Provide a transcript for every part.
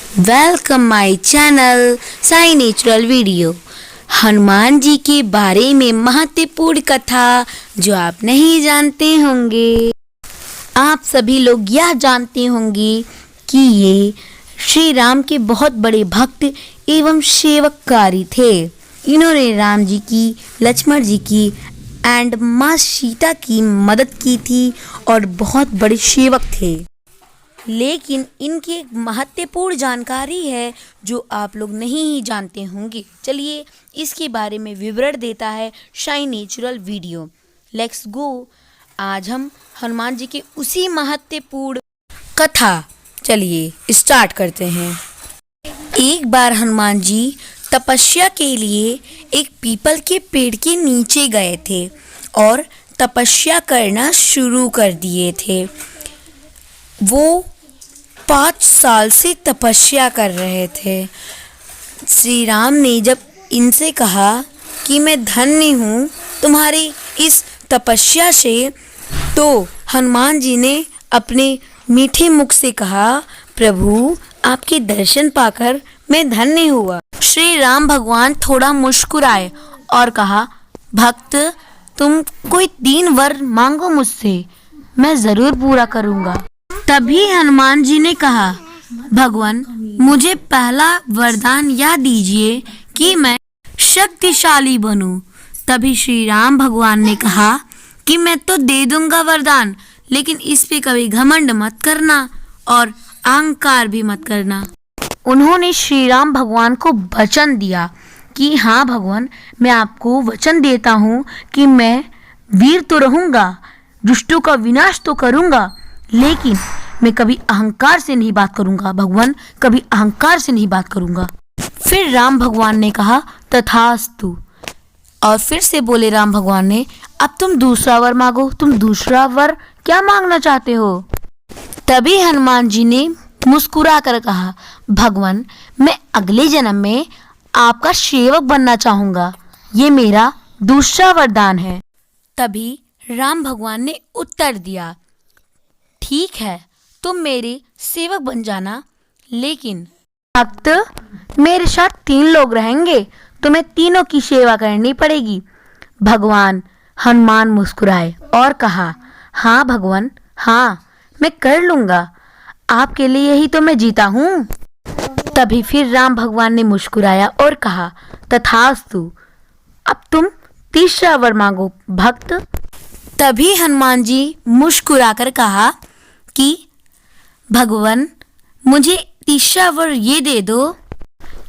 Welcome my channel Sai natural video. Hanuman ji के बारे में महत्वपूर्ण कथा जो आप नहीं जानते होंगे। आप सभी लोग यह जानते होंगे कि ये श्री राम के बहुत बड़े भक्त एवं सेवककारी थे। इन्होंने राम जी की, लक्ष्मण जी की एंड माँ सीता की मदद की थी और बहुत बड़े सेवक थे। लेकिन इनकी एक महत्वपूर्ण जानकारी है जो आप लोग नहीं ही जानते होंगे। चलिए इसके बारे में विवरण देता है शाई नेचुरल वीडियो। Let's go. आज हम हनुमान जी के उसी महत्वपूर्ण कथा चलिए स्टार्ट करते हैं। एक बार हनुमान जी तपस्या के लिए एक पीपल के पेड़ के नीचे गए थे और तपस्या करना शुरू कर दिए थे। वो 5 साल से तपस्या कर रहे थे। श्री राम ने जब इनसे कहा कि मैं धन्य हूँ तुम्हारी इस तपस्या से, तो हनुमान जी ने अपने मीठे मुख से कहा, प्रभु आपके दर्शन पाकर मैं धन्य हुआ। श्री राम भगवान थोड़ा मुस्कुराए और कहा, भक्त तुम कोई 3 वर मांगो मुझसे, मैं जरूर पूरा करूँगा। तभी हनुमान जी ने कहा, भगवान मुझे पहला वरदान यह दीजिए कि मैं शक्तिशाली बनूं। तभी श्री राम भगवान ने कहा कि मैं तो दे दूंगा वरदान, लेकिन इस पे कभी घमंड मत करना और अहंकार भी मत करना। उन्होंने श्री राम भगवान को वचन दिया कि हाँ भगवान, मैं आपको वचन देता हूँ कि मैं वीर तो रहूँगा, दुष्टों का विनाश तो करूँगा, लेकिन मैं कभी अहंकार से नहीं बात करूंगा। भगवान कभी अहंकार से नहीं बात करूंगा। फिर राम भगवान ने कहा, तथास्तु। और फिर से बोले राम भगवान ने, अब तुम दूसरा वर मांगो। तुम दूसरा वर क्या मांगना चाहते हो? तभी हनुमान जी ने मुस्कुरा कर कहा, भगवान मैं अगले जन्म में आपका सेवक बनना चाहूंगा, ये मेरा दूसरा वरदान है। तभी राम भगवान ने उत्तर दिया, ठीक है तुम मेरे सेवक बन जाना, लेकिन भक्त मेरे साथ 3 लोग रहेंगे, तुम्हें तीनों की सेवा करनी पड़ेगी। भगवान हनुमान मुस्कुराए और कहा, हाँ भगवान, हाँ मैं कर लूँगा, आपके लिए ही तो मैं जीता हूँ। तभी फिर राम भगवान ने मुस्कुराया और कहा, तथास्तु। अब तुम तीसरा वर मांगो भक्त। तभी हनुमान जी मुस्कुरा कर कहा कि भगवान मुझे तीसरा वर ये दे दो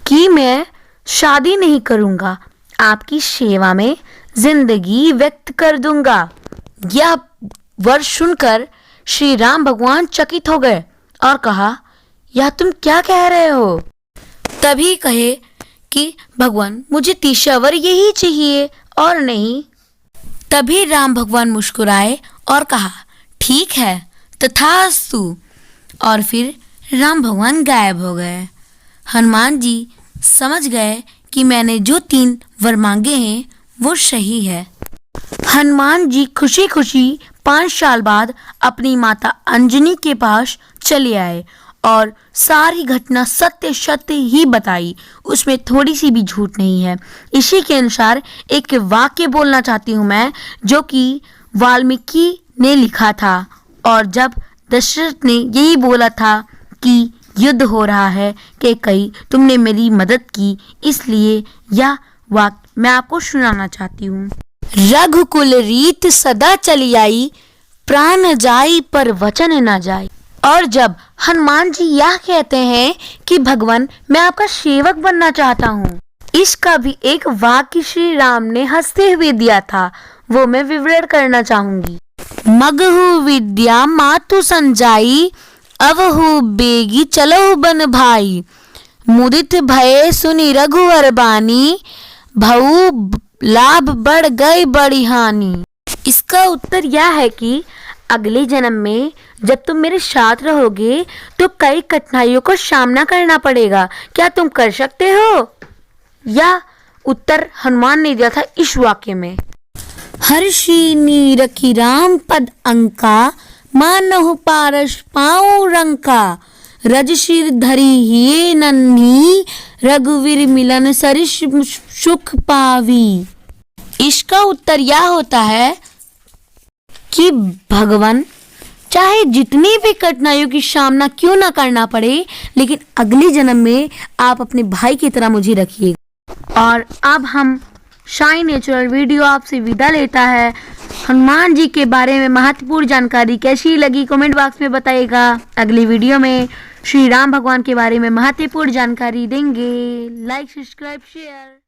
कि मैं शादी नहीं करूँगा, आपकी सेवा में जिंदगी व्यक्त कर दूंगा। यह वर सुनकर श्री राम भगवान चकित हो गए और कहा, यह तुम क्या कह रहे हो? तभी कहे कि भगवान मुझे तीसरा वर यही चाहिए और नहीं। तभी राम भगवान मुस्कुराए और कहा, ठीक है तथास्तु। और फिर राम भगवान गायब हो गए। हनुमान जी समझ गए कि मैंने जो 3 वर मांगे हैं वो सही है। हनुमान जी खुशी खुशी 5 साल बाद अपनी माता अंजनी के पास चले आए और सारी घटना सत्य सत्य ही बताई, उसमें थोड़ी सी भी झूठ नहीं है। इसी के अनुसार एक वाक्य बोलना चाहती हूँ मैं, जो कि वाल्मीकि ने लिखा था। और जब दशरथ ने यही बोला था कि युद्ध हो रहा है, कैकेयी तुमने मेरी मदद की, इसलिए यह वाक्य मैं आपको सुनाना चाहती हूँ। रघुकुल रीत सदा चली आई, प्राण जाई पर वचन न जाई। और जब हनुमान जी यह कहते हैं कि भगवान मैं आपका सेवक बनना चाहता हूँ, इसका भी एक वाक्य श्री राम ने हंसते हुए दिया था, वो मैं विवरण करना चाहूंगी। मगहु विद्या मातु संजाई, अवहु बेगी चलहु बन भाई। मुदित भये सुनि रघुवर बानी, भऊ लाभ बढ़ गई बड़ी हानि। इसका उत्तर यह है कि अगले जन्म में जब तुम मेरे साथ रहोगे तो कई कठिनाइयों का सामना करना पड़ेगा, क्या तुम कर सकते हो? यह उत्तर हनुमान ने दिया था इस वाक्य में। हर्षि नीरखि राम पद अंका, मानहु पारस पाऊँ रंका। रजशिर धरी हिये नन्ही, रघुवीर मिलन सरिस सुख पावी। इसका उत्तर यह होता है कि भगवान चाहे जितनी भी कठिनाइयों की सामना क्यों ना करना पड़े, लेकिन अगले जन्म में आप अपने भाई की तरह मुझे रखिएगा। और अब हम साई नेचुरल वीडियो आपसे विदा लेता है। हनुमान जी के बारे में महत्वपूर्ण जानकारी कैसी लगी कमेंट बॉक्स में बताइएगा। अगली वीडियो में श्री राम भगवान के बारे में महत्वपूर्ण जानकारी देंगे। Like, subscribe, share.